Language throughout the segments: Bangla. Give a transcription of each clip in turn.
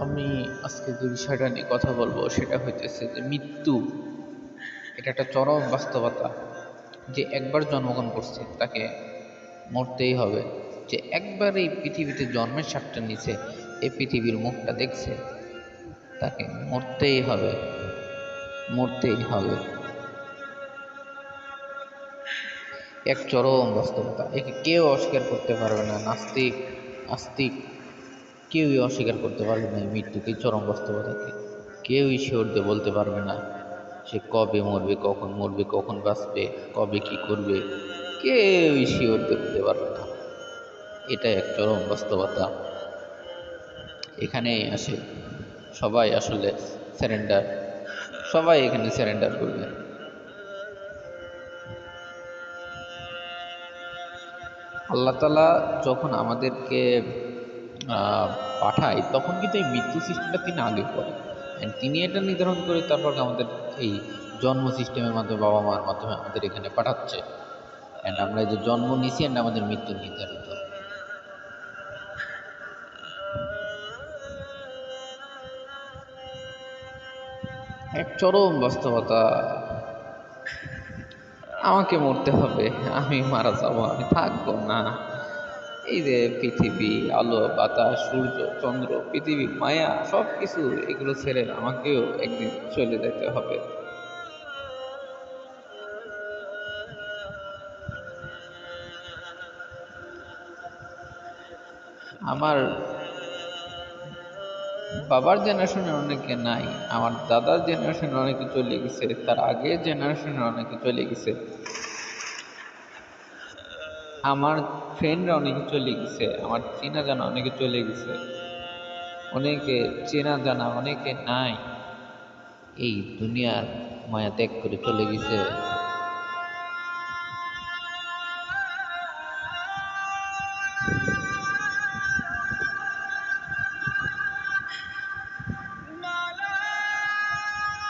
আমি আজকে যে বিষয়টা নিয়ে কথা বলবো সেটা হইতেছে যে মৃত্যু। এটা একটা চরম বাস্তবতা। যে একবার জন্মগ্রহণ করছে তাকে মরতেই হবে। যে একবার এই পৃথিবীতে জন্মের স্বাদটা নিছে, এই পৃথিবীর মুখটা দেখছে, তাকে মরতেই হবে, মরতেই হবে। এক চরম বাস্তবতা, একে কেউ অস্বীকার করতে পারবে না। নাস্তিক, আস্তিক, কেউই অস্বীকার করতে পারবে না এই মৃত্যুকে, এই চরম বাস্তবতাকে। কেউই শিওর দিয়ে বলতে পারবে না সে কবে মরবে, কখন বাঁচবে, কবে কি করবে, কেউই শিওর দিয়ে বলতে পারবে না। এটা এক চরম বাস্তবতা। এখানেই আসে সবাই আসলে স্যারেন্ডার, সবাই এখানে স্যারেন্ডার করবে। আল্লাহ তাআলা যখন আমাদেরকে পাঠায়, তখন কিন্তু এই মৃত্যু সিস্টেমটা তিনি আগে করেন। And তিনি এটা নির্ধারণ করে তারপর আমাদের এই জন্ম সিস্টেমের মাধ্যমে, বাবা মার মাধ্যমে আমাদের এখানে পাঠাচ্ছে। অ্যান্ড আমরা এই যে জন্ম নিছি, অ্যান্ড আমাদের মৃত্যু নির্ধারিত। এক চরম বাস্তবতা। আমাকে মরতে হবে, আমি মারা যাব, আমি থাকবো না। এই যে পৃথিবী, আলো বাতাস, সূর্য চন্দ্র, পৃথিবী মায়া, সব কিছু এগুলো ছেড়ে আমাকেও একদিন চলে যেতে হবে। আমার বাবার জেনারেশনের অনেকে নাই, আমার দাদার জেনারেশনের অনেকে চলে গেছে, তার আগের জেনারেশনের অনেকে চলে গেছে, আমার ফ্রেন্ডরা অনেকে চলে গেছে, আমার চেনা জানা অনেকে চলে গেছে, অনেকে চেনা জানা অনেকে নাই, এই দুনিয়ার মায়া ত্যাগ করে চলে গেছে।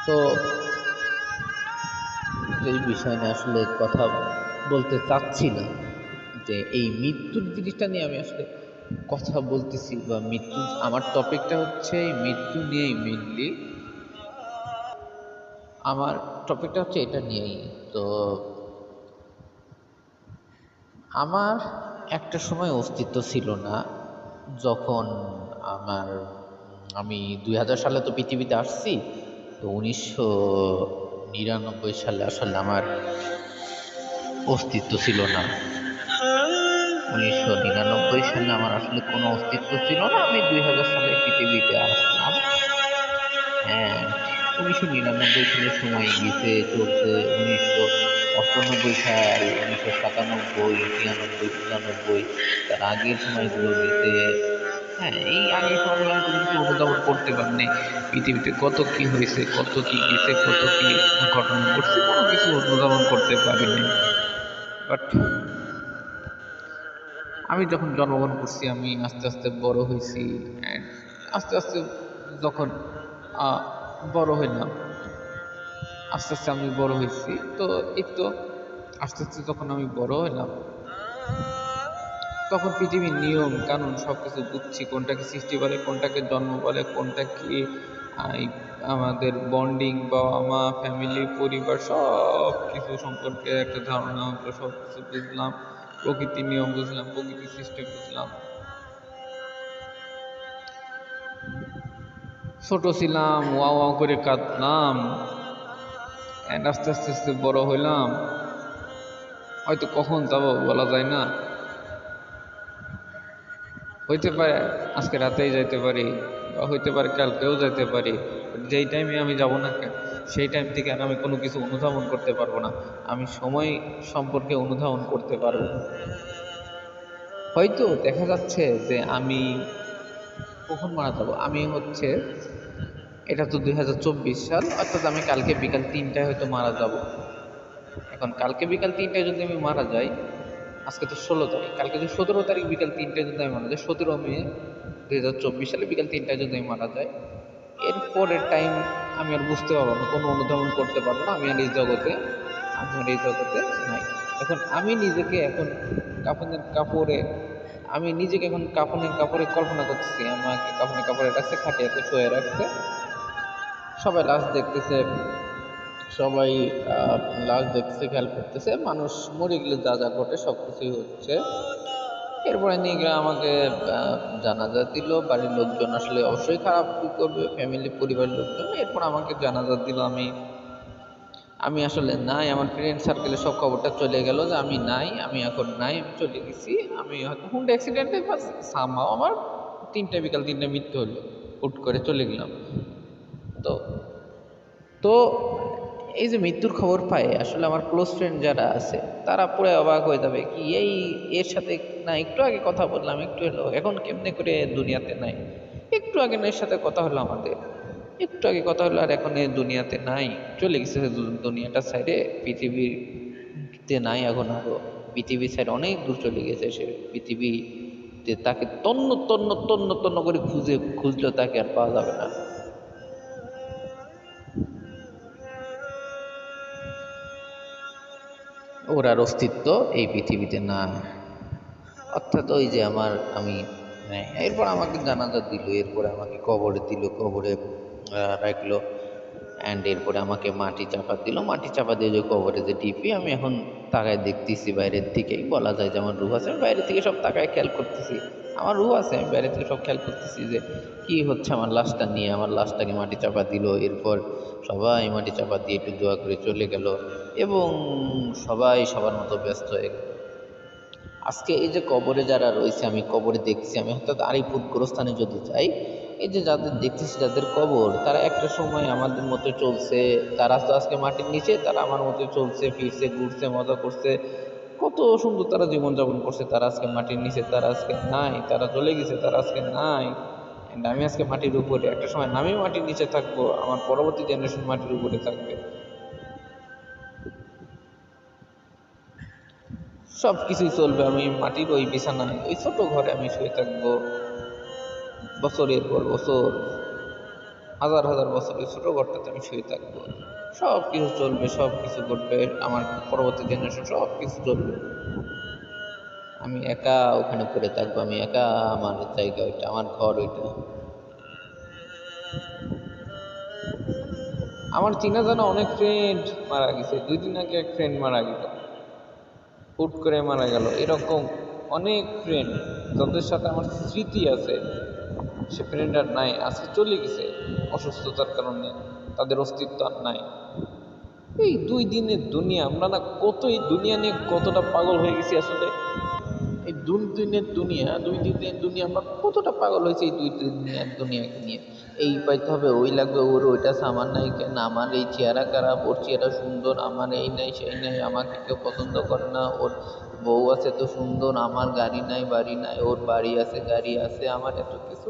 তো এই বিষয় নিয়ে আসলে কথা বলতে চাচ্ছি না, যে এই মৃত্যুর জিনিসটা নিয়ে আমি আসলে কথা বলতেছি, বা মৃত্যু, আমার টপিকটা হচ্ছে এই মৃত্যু নিয়েই মেনলি। আমার টপিকটা হচ্ছে এটা নিয়েই। তো আমার একটা সময় অস্তিত্ব ছিল না, যখন আমার আমি 2000 সালে তো পৃথিবীতে আসছি। তো 1999 সালে আসলে আমার অস্তিত্ব ছিল না। 1999 সালে আমার আসলে কোনো অস্তিত্ব ছিল না, আমি 2000 সালে পৃথিবীতে আসলাম। হ্যাঁ, 1999 সালের সময় গেছে চলছে 1998 সাল, 1997, 93, 94, 95, তার আগের সময়গুলো গেছে। হ্যাঁ, এই আগের সময়গুলো আমি কোনো কিছু অনুধাবন করতে পারিনি। পৃথিবীতে কত কি হয়েছে, কত কি গেছে, কত কি ঘটনা ঘটছে, কোনো কিছু অনুধাবন করতে পারিনি। বাট আমি যখন জন্মগ্রহণ করছি, আমি আস্তে আস্তে বড় হয়েছি। অ্যান্ড আস্তে আস্তে যখন আহ, বড় হইলাম, আস্তে আস্তে আমি বড় হয়েছি। তো এই তো আস্তে আস্তে যখন আমি বড় হইলাম, তখন পৃথিবীর নিয়ম কানুন সব কিছু বুঝছি, কোনটাকে সৃষ্টি বলে, কোনটাকে জন্ম বলে, কোনটা কি এই আমাদের বন্ডিং, বাবা মা, ফ্যামিলি, পরিবার, সব কিছু সম্পর্কে একটা ধারণা হলো। সব কিছু বুঝলাম, প্রকৃতির নিয়ম বুঝলাম, প্রকৃতির সিস্টেম বুঝলাম। ছোট ছিলাম, ওয়া ওয়া করে কাঁদলাম। অ্যান্ড আস্তে আস্তে আস্তে বড় হইলাম। হয়তো কখন যাবো বলা যায় না, হইতে পারে আজকে রাতেই যাইতে পারি, বা হইতে পারে কালকেও যাইতে পারি। যেই টাইমে আমি যাব না কেন, সেই টাইম থেকে আর আমি কোনো কিছু অনুধাবন করতে পারবো না। আমি সময় সম্পর্কে অনুধাবন করতে পারবো না। হয়তো দেখা যাচ্ছে যে আমি কখন মারা যাব, আমি হচ্ছে, এটা তো 2024 সাল, অর্থাৎ আমি কালকে বিকাল 3টায় হয়তো মারা যাব। এখন কালকে বিকাল 3টায় যদি আমি মারা যাই, আজকে তো 16 তারিখ, কালকে যদি 17 তারিখ বিকাল 3টায় যদি আমি মারা যাই, 17 মে 2024 সালে বিকাল 3টায় যদি আমি মারা যাই, এর পরের টাইম আমি আর বুঝতে পারবো না, কোনো অনুধাবন করতে পারবো না। আমি আর এই জগতে, আমি আর এই জগতে নাই। এখন আমি নিজেকে এখন কাফনের কাপড়ে আমি নিজেকে এখন কাফনের কাপড়ে কল্পনা করতেছি, আমাকে কাফনের কাপড়ে রাখছে, খাটিয়াতে শুয়ে রাখছে, সবাই লাশ দেখতেছে, সবাই লাশ দেখতেছে, খেয়াল করতেছে, মানুষ মরে গেলে যা যা ঘটে সব কিছুই হচ্ছে। এরপরে নিয়ে গিয়ে আমাকে জানাজা দিল, বাড়ির লোকজন আসলে অবশ্যই খারাপ করবে, ফ্যামিলি পরিবারের লোকজন। এরপর আমাকে জানাজা দিল, আমি আমি আসলে নাই, আমার ফ্রেন্ড সার্কেলে সব খবরটা চলে গেল যে আমি নাই, আমি এখন নাই, আমি চলে গেছি। আমি হয়তো হুন্ডা অ্যাক্সিডেন্টে বা সামহাও আমার বিকাল 3টায় মৃত্যু হলো, হুট করে চলে গেলাম। তো তো এই যে মৃত্যুর খবর পাই, আসলে আমার ক্লোজ ফ্রেন্ড যারা আছে তারা পুরো অবাক হয়ে যাবে, কি এই এর সাথে না একটু আগে কথা বললাম, একটু হলো এখন কেমনে করে দুনিয়াতে নাই, একটু আগে না এর সাথে কথা হলো আমাদের, একটু আগে কথা হলো আর এখন এ দুনিয়াতে নাই, চলে গেছে দুনিয়াটা সাইডে, পৃথিবীতে নাই এখন আরো, পৃথিবীর সাইড অনেক দূর চলে গেছে সে, পৃথিবীতে তাকে তন্ন তন্ন তন্ন তন্ন করে খুঁজলেও তাকে আর পাওয়া যাবে না। ওর আর অস্তিত্ব এই পৃথিবীতে না। অর্থাৎ ওই যে আমি এরপর আমাকে জানাজা দিল, এরপরে আমাকে কবরে দিল, কবরে রাখলো, অ্যান্ড এরপরে আমাকে মাটি চাপা দিল, মাটি চাপা দিয়ে যে কবরে যে ডিপি, আমি এখন তাকায় দেখতেছি বাইরের দিকেই, বলা যায় যে আমার রুহ আছে, আমি বাইরে থেকে সব তাকায় খেয়াল করতেছি, আমার রুহ আছে, আমি বাইরে থেকে সব খেয়াল করতেছি যে কি হচ্ছে আমার লাশটা নিয়ে। আমার লাশটাকে মাটি চাপা দিল, এরপর সবাই মাটি চাপা দিয়ে একটু দোয়া করে চলে গেল, এবং সবাই সবার মতো ব্যস্ত হয়ে গেল। আজকে এই যে কবরে যারা রয়েছে, আমি কবরে দেখছি, আমি অর্থাৎ আরিফুর গোরস্থানে যদি যাই, এই যে যাদের দেখতেছি যাদের কবর, তারা একটা সময় আমাদের মতো চলছে, তারা তো আজকে মাটির নিচে, তারা আমার মতো চলছে, ফিরছে, ঘুরছে, মজা করছে, কত সুন্দর তারা জীবনযাপন করছে, তারা আজকে মাটির নিচে, তারা আজকে নাই, তারা চলে গেছে, তারা আজকে নাই। And আমি আজকে মাটির উপরে, একটা সময় আমিও মাটির নিচে থাকবো, আমার পরবর্তী জেনারেশন মাটির উপরে থাকবে। সব কিছুই চলবে, আমি মাটির ওই বিছানায় ওই ছোট ঘরে আমি শুয়ে থাকবো বছরের পর বছর, হাজার হাজার বছর ওই ছোট ঘরটাতে আমি শুয়ে থাকবো, সব কিছু চলবে, সব কিছু ঘটবে, আমার পরবর্তী জেনারেশন সব কিছু চলবে, আমি একা ওখানে পড়ে থাকবো, আমি একা, আমার জায়গা ওইটা, আমার ঘর ওইটা। আমার চেনা জানা অনেক ফ্রেন্ড মারা গেছে, 2 দিন আগে এক ফ্রেন্ড মারা গেল, হুট করে মারা গেল, এরকম অনেক ফ্রেন্ড যাদের সাথে আমার স্মৃতি আছে, সে ফ্রেন্ড আর নাই, আজকে চলে গেছে অসুস্থতার কারণে, তাদের অস্তিত্ব আর নাই। এই 2 দিনের দুনিয়া, আমরা না কত এই দুনিয়া নিয়ে কতটা পাগল হয়ে গেছি আসলে, এই 2 দিনের দুনিয়া আমরা কতটা পাগল হয়েছি এই 2 দিনের দুনিয়াকে নিয়ে। এই পাইতে হবে, ওই লাগবে, ওর ওইটা সামান নাই কেন, আমার এই চেহারা খারাপ, ওর চেহারা সুন্দর, আমার এই নাই সেই নাই, আমাকে কেউ পছন্দ করে না, ওর বউ আছে তো সুন্দর, আমার গাড়ি নাই বাড়ি নাই, ওর বাড়ি আছে গাড়ি আছে, আমার এত কিছু,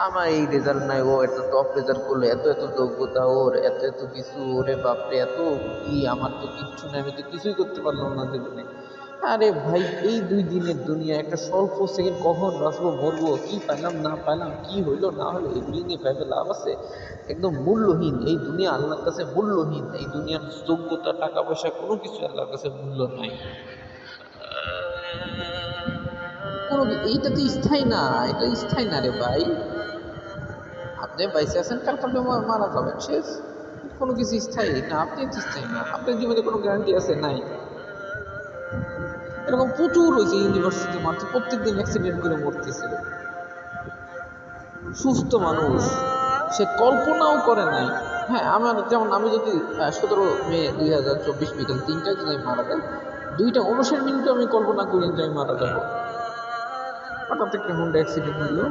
আমার এই রেজাল্ট নাই, ও এত টপ রেজাল্ট করলো, এত এত যোগ্যতা ওর, এত এত কিছু, ওরে বাপরে এত কি, আমার তো কিচ্ছু নাই, আমি তো কিছুই করতে পারলাম না জীবনে। আরে ভাই, এই 2 দিনের দুনিয়া, একটা স্বল্প সেকেন্ড, কখন বাঁচবো মরবো, কি পাইলাম না পাইলাম, কি হইলো না হলো, এগুলি নিয়ে ভেবে লাভ আছে? একদম মূল্যহীন এই দুনিয়া, আল্লাহর কাছে মূল্যহীন এই দুনিয়ার যোগ্যতা, টাকা পয়সা, কোনো কিছু আল্লাহর কাছে মূল্য নাই। এইটা তো স্থায়ী না, এটা স্থায়ী না রে ভাই। আপনি বাইসে আছেন, কালকে আপনি মারা যাবেন, শেষ। কোনো কিছু স্থায়ী না, আপনি তো স্থায়ী না, আপনার জীবনে কোনো গ্যারান্টি আছে? নাই। এরকম প্রচুর হয়েছে, ইউনিভার্সিটি মারছে, প্রত্যেকদিন অ্যাক্সিডেন্ট করে মরতেছে সুস্থ মানুষ, সে কল্পনাও করে নাই। হ্যাঁ, আমার যেমন, আমি যদি 17 মে 2024 বিকেল 3টায় যদি আমি মারা যাই, 2টা 59 মিনিটে আমি কল্পনা করি যে আমি মারা যাবো। হঠাৎ একটা হুন্ডা অ্যাক্সিডেন্ট হলো,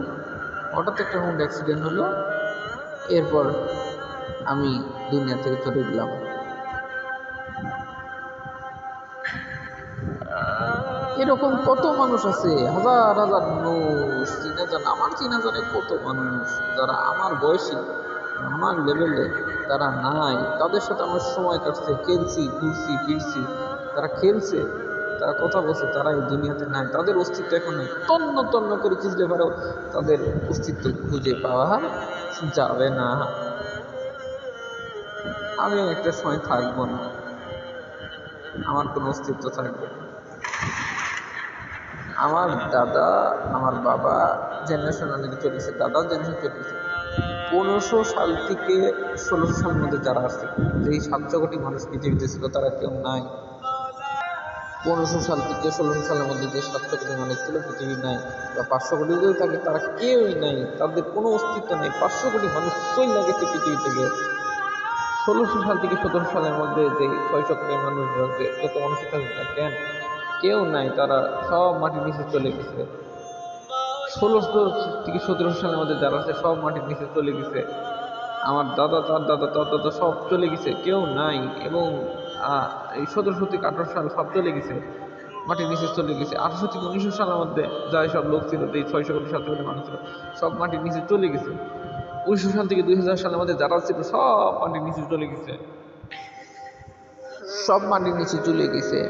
হঠাৎ একটা হুন্ডা অ্যাক্সিডেন্ট হলো, এরপর আমি দুনিয়া থেকে চলে গেলাম। এরকম কত মানুষ আছে, হাজার হাজার মানুষ, চিনা জানা, আমার চিনা জানে কত মানুষ যারা আমার বয়সী, আমার লেভেলে, তারা নাই, তাদের সাথে আমার সময় কাটছে, খেলছি, ঘুরছি, ফিরছি, তারা খেলছে, তারা কথা বলছে, তারা এই দুনিয়াতে নাই, তাদের অস্তিত্ব এখন নাই, তন্ন তন্ন করে খুঁজলে পারো তাদের অস্তিত্ব খুঁজে পাওয়া যাবে না। আমি একটা সময় থাকবো না, আমার কোনো অস্তিত্ব থাকবে না। আমার দাদা, আমার বাবা জেনারেশন অনেকে চলে গেছে, দাদাও জেনারেশন চলে গেছে। 1500 সাল থেকে 1600 সালের মধ্যে যারা আসছে, যেই 700 কোটি মানুষ পৃথিবীতে ছিল তারা কেউ নাই। 1500 সাল থেকে 1600 সালের মধ্যে যে 700 কোটি মানুষ ছিল পৃথিবী নাই, বা 500 কোটি যদি থাকে তারা কেউই নাই, তাদের কোনো অস্তিত্ব নেই। 500 কোটি মানুষ চলে গেছে পৃথিবী থেকে। 1600 সাল থেকে 1700 সালের মধ্যে যে 600 কোটি মানুষ, যত মানুষের থাকুক না কেন, কেউ নাই, তারা সব মাটির নিচে চলে গেছে। 1600 থেকে 1700 সালের মধ্যে যারা আছে সব মাটির নিচে চলে গেছে। আমার দাদা, তার দাদা, তার দাদা সব চলে গেছে, কেউ নাই। এবং এই 1700 থেকে 1800 সাল সব চলে গেছে, মাটির নিচে চলে গেছে। 1800 থেকে 1900 সালের মধ্যে যাই সব লোক ছিল, এই 600 কোটি 700 কোটি মানুষ ছিল, সব মাটির নিচে চলে গেছে। 1900 সাল থেকে 2000 সালের মধ্যে যারা ছিল সব মাটির নিচে চলে গেছে, সব মাটির নিচে চলে গেছে।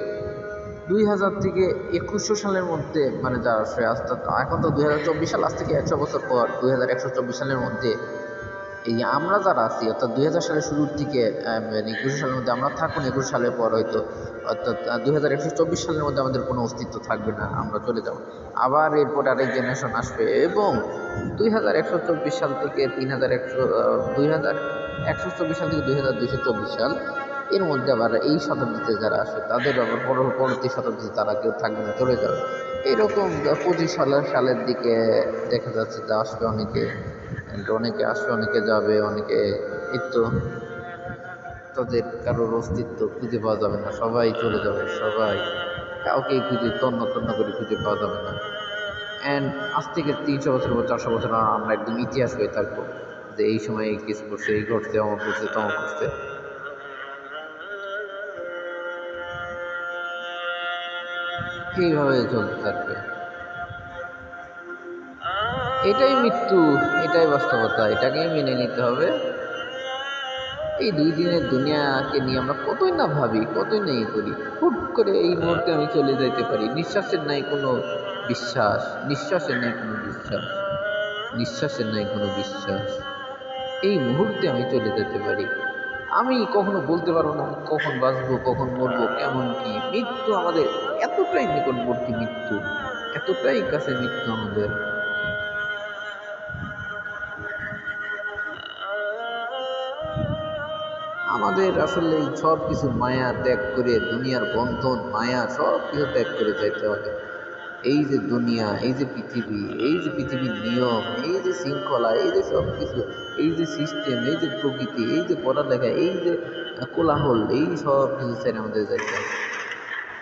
2000 থেকে 2100 সালের মধ্যে মানে যারা আসে আস্তে, এখন তো 2024 সাল, আজ থেকে 100 বছর পর 2124 সালের মধ্যে এই আমরা যারা আছি, অর্থাৎ 2000 সালের শুরুর থেকে 2100 সালের মধ্যে আমরা থাকুন, 21 সালের পর হয়তো, অর্থাৎ 2124 সালের মধ্যে আমাদের কোনো অস্তিত্ব থাকবে না, আমরা চলে যাব। আবার এরপর আরেক জেনারেশন আসবে, এবং 2124 সাল থেকে 2124 সাল থেকে 2224 সাল, এর মধ্যে আবার এই শতাব্দীতে যারা আসে তাদের আবার পরবর্তী শতাব্দীতে তারা কেউ থাকবে না, চলে যাবে। এরকম 25 সালের দিকে দেখা যাচ্ছে যে আসবে অনেকে, অনেকে আসবে, অনেকে যাবে, অনেকে এই তো তাদের কারোর অস্তিত্ব খুঁজে পাওয়া যাবে না, সবাই চলে যাবে, সবাই কাউকে খুঁজে তন্ন তন্ন করে খুঁজে পাওয়া যাবে না। অ্যান্ড আজ থেকে 300 বছর বা 400 বছর আমরা একদম ইতিহাস হয়ে থাকবো, যে এই সময় এই কিছু করছে, এই ঘটছে, অমক করছে, তমক করছে। এইভাবে চলতে থাকবে। এটাই মৃত্যু, এটাই বাস্তবতা, এটাকেই মেনে নিতে হবে। এই 2 দিনের দুনিয়াকে নিয়ে আমরা কতই না ভাবি, কতই না করি। হুট করে এই মুহূর্তে আমি চলে যাইতে পারি, নিঃশ্বাসের নাই কোনো বিশ্বাস, নিঃশ্বাসের নাই কোনো বিশ্বাস, নিঃশ্বাসের নাই কোনো বিশ্বাস। এই মুহূর্তে আমি চলে যেতে পারি। আমি কখনো বলতে পারবো না কখন বাঁচবো, কখন মরবো, কেমন কি। মৃত্যু আমাদের এতটাই নিকটবর্তী, মৃত্যু এতটাই কাছে, মৃত্যু আমাদের। আমাদের আসলে এই সব কিছু মায়া ত্যাগ করে, দুনিয়ার বন্ধন মায়া সব কিছু ত্যাগ করে যাইতে হবে। এই যে দুনিয়া, এই যে পৃথিবী, এই যে পৃথিবীর নিয়ম, এই যে শৃঙ্খলা, এই যে সব কিছু, এই যে সিস্টেম, এই যে প্রকৃতি, এই যে পড়ালেখা, এই যে কোলাহল, এই সব কিছু ছেড়ে আমাদের যাইতে হবে।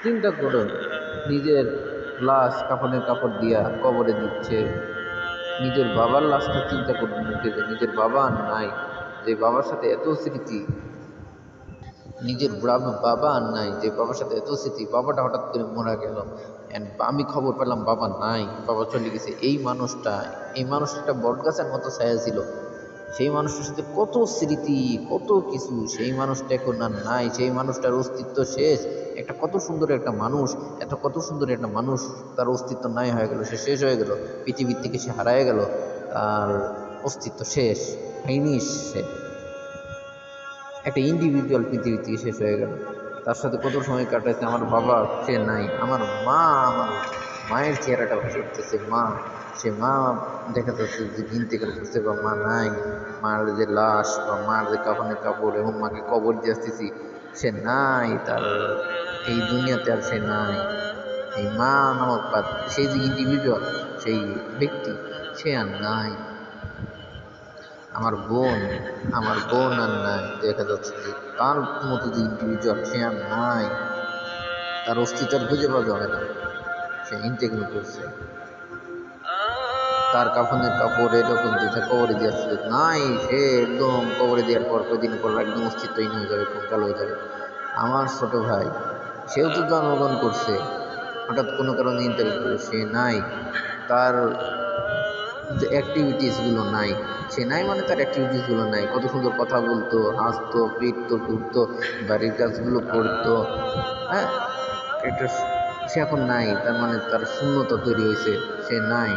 চিন্তা করুন, নিজের লাশ কাফনের কাপড় দিয়া কবরে দিচ্ছে, নিজের বাবার লাশটা চিন্তা করুন, মুখে যে নিজের বাবা আর নাই, যে বাবার সাথে এত স্মৃতি, নিজের বাবা আর নাই, যে বাবার সাথে এত স্মৃতি, বাবাটা হঠাৎ করে মারা গেল, অ্যান্ড আমি খবর পেলাম বাবা নাই, বাবা চলে গেছে। এই মানুষটা একটা বটগাছের মতো ছায়া ছিল, সেই মানুষটার সাথে কত স্মৃতি, কত কিছু, সেই মানুষটা এখন আর নাই, সেই মানুষটার অস্তিত্ব শেষ। একটা কত সুন্দর একটা মানুষ, কত সুন্দর একটা মানুষ, তার অস্তিত্ব নাই হয়ে গেল, সে শেষ হয়ে গেল, পৃথিবীর থেকে সে হারায় গেল, তার অস্তিত্ব শেষ, ফাইনিশ। সে একটা ইন্ডিভিজুয়াল পৃথিবী থেকে শেষ হয়ে গেল। তার সাথে কত সময় কাটাইছে, আমার বাবা সে নাই, আমার মায়ের চেহারাটা ভাসে উঠতেছে, সে মা দেখা যাচ্ছে যে ইন্তেকাল করছে, বা মা নাই, মার যে লাশ বা মার যে কাফনের কাপড়, এবং মাকে কবর দিয়ে আসতেছি, সে নাই, তার এই দুনিয়াতে আর সে নাই। এই মা নামক সেই যে ইন্ডিভিজুয়াল, সেই ব্যক্তি, সে আর নাই। আমার বোন আর নাই, দেখা যাচ্ছে যে তার মতো যে ইন্ডিভিজুয়াল, সে আর নাই, তার অস্তিত্ব খুঁজে পাওয়া যাবে না, সে ইন্টেগ্রেট করছে। তার কাফনের কাপড় এরকম দিতে কবরে দিয়েছে, নাই, সে একদম কবরে দেওয়ার পর কদিন পর একদম অস্তিত্বহীন হয়ে যাবে, কঙ্কাল হয়ে যাবে। আমার ছোট ভাই, সেও তো জন্মগ্রহণ করছে, হঠাৎ কোনো কারণে ইন্টারভিউ করলো, সে নাই, তার যে অ্যাক্টিভিটিসগুলো নাই, সে নাই মানে তার অ্যাক্টিভিটিসগুলো নাই। কত সুন্দর কথা বলতো, হাসতো, পিটতো, ঘুরতো, বাড়ির কাজগুলো করতো, হ্যাঁ, একটা, সে এখন নাই, তার মানে তার শূন্যতা তৈরি হয়েছে, সে নাই,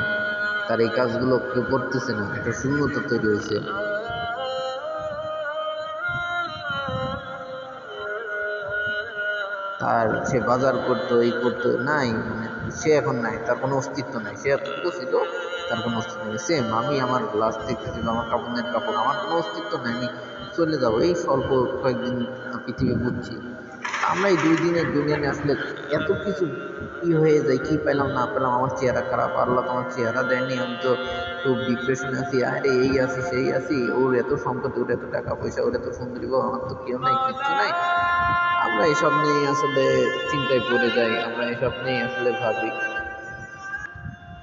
তার এই কাজগুলো কেউ করতেছে না, একটা শূন্যতা তৈরি হয়েছে। আর সে বাজার করতো, এই করতো, নাই মানে সে এখন নাই, তার কোনো অস্তিত্ব নাই। সে এতটুকু ছিল, তার কোনো অস্তিত্ব নেই। সেম আমি আমার লাশ দেখতেছি বা আমার কাপড়ের কাপড়, আমার কোনো অস্তিত্ব নাই, আমি চলে যাবো এই স্বল্প কয়েকদিন পৃথিবী বুঝছি। আমরা এই 2 দিনের দুনিয়া নিয়ে আসলে এত কিছু কি হয়ে যায়, কি পেলাম না পেলাম, আমার চেহারা খারাপ, আল্লাহ তো আমার চেহারা দেয়নি, আমি তো খুব ডিপ্রেশনে আছি, আরে এই আছি সেই আছি, ওর এত সম্পত্তি, ওর এত টাকা পয়সা, ওর এত সুন্দরী বউ, আমার তো কেউ নাই, কিচ্ছু নাই। আমরা এসব নিয়ে আসলে চিন্তায় পড়ে যাই, আমরা এসব নিয়ে আসলে ভাবি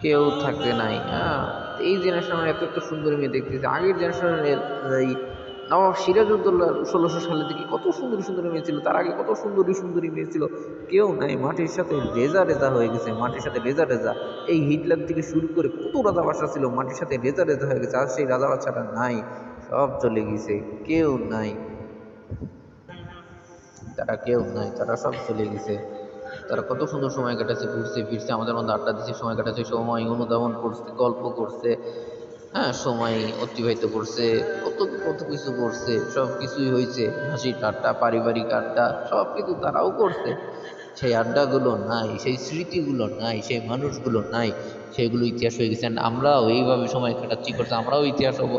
কেউ থাকতে নাই। হ্যাঁ, এই জেনারেশনের এত এত সুন্দরী মেয়ে দেখতেছি, আগের জেনারেশনের এই নবাব সিরাজউদ্দৌলা 1600 সালের দিকে কত সুন্দরী সুন্দরী মেয়ে ছিল, তার আগে কত সুন্দরী সুন্দরী মেয়ে ছিল, কেউ নাই। মাটির সাথে রেজা রেজা হয়ে গেছে, মাটির সাথে রেজা রেজা। এই হিটলার থেকে শুরু করে কত রাজা বাদশা ছিল, মাটির সাথে রেজা রেজা হয়ে গেছে, আর সেই রাজা বাদশাটা নাই, সব চলে গেছে, কেউ নাই, তারা কেউ নাই, তারা সব চলে গেছে। তারা কত সুন্দর সময় কাটাচ্ছে, ঘুরছে ফিরছে, আমাদের মধ্যে আড্ডা দিচ্ছে, সময় কাটাচ্ছে, সময় অনুধাবন করছে, গল্প করছে, হ্যাঁ সময় অতিবাহিত করছে, কত কত কিছু করছে, সব কিছুই হয়েছে, হাসি ঠাট্টা পারিবারিক আড্ডা সব কিছু তারাও করছে। সেই আড্ডাগুলো নাই, সেই স্মৃতিগুলো নাই, সেই মানুষগুলো নাই, সেগুলো ইতিহাস হয়ে গেছে। And আমরাও এইভাবে সময় কাটাচ্ছি করছে, আমরাও ইতিহাস হব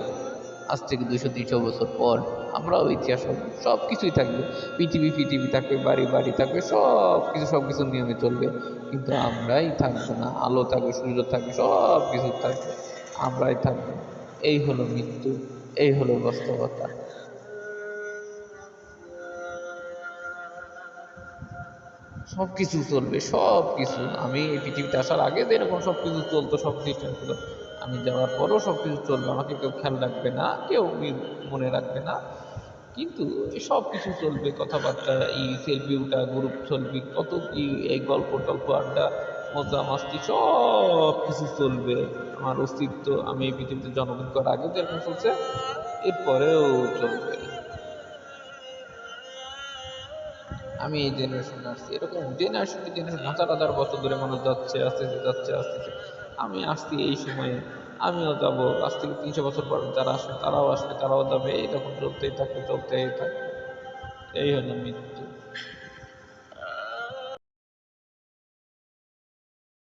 আজ থেকে 200-300 বছর পর, আমরাও ইতিহাস হব, সব কিছুই থাকবে, পৃথিবী পৃথিবী থাকবে, বাড়ি বাড়ি থাকবে, সব কিছু নিয়মে চলবে, কিন্তু আমরাই থাকবো না। আলো থাকবে, সূর্য থাকবে, সব কিছু থাকবে, আমরাই থাকবো না। এই হলো মৃত্যু, এই হলো বাস্তবতা। সব কিছু চলবে, সব কিছু, আমি এই পৃথিবীতে আসার আগে যেরকম সব কিছু চলতো, সব সিস্টেম ছিল, আমি যাওয়ার পরও সব কিছু চলবে, আমাকে কেউ খেয়াল রাখবে না, কেউ মনে রাখবে না, কিন্তু এই সব কিছু চলবে, কথাবার্তা, এই সেলফি উঠা, গ্রুপ সেলফি, কত কি, এই গল্প টল্প আড্ডা, মজা মাস্তি, সব কিছু চলবে। আমার অস্তিত্ব, আমি এই পৃথিবীতে জন্মগ্রহণ করার আগেও যেরকম চলছে, এরপরেও চলবে। আমি এই জেনারেশনে আসছি, এরকম জেনারেশন টু জেনারেশন হাজার হাজার বছর ধরে মানুষ যাচ্ছে আসতেছে, যাচ্ছে আসতেছে, আমি আসছি এই সময়ে, আমিও যাব। আজ থেকে 300 বছর পর যারা আসবে তারাও আসবে, তারাও যাবে, এরকম চলতেই থাকবে, চলতেই থাকবে। এই হলো মৃত্যু।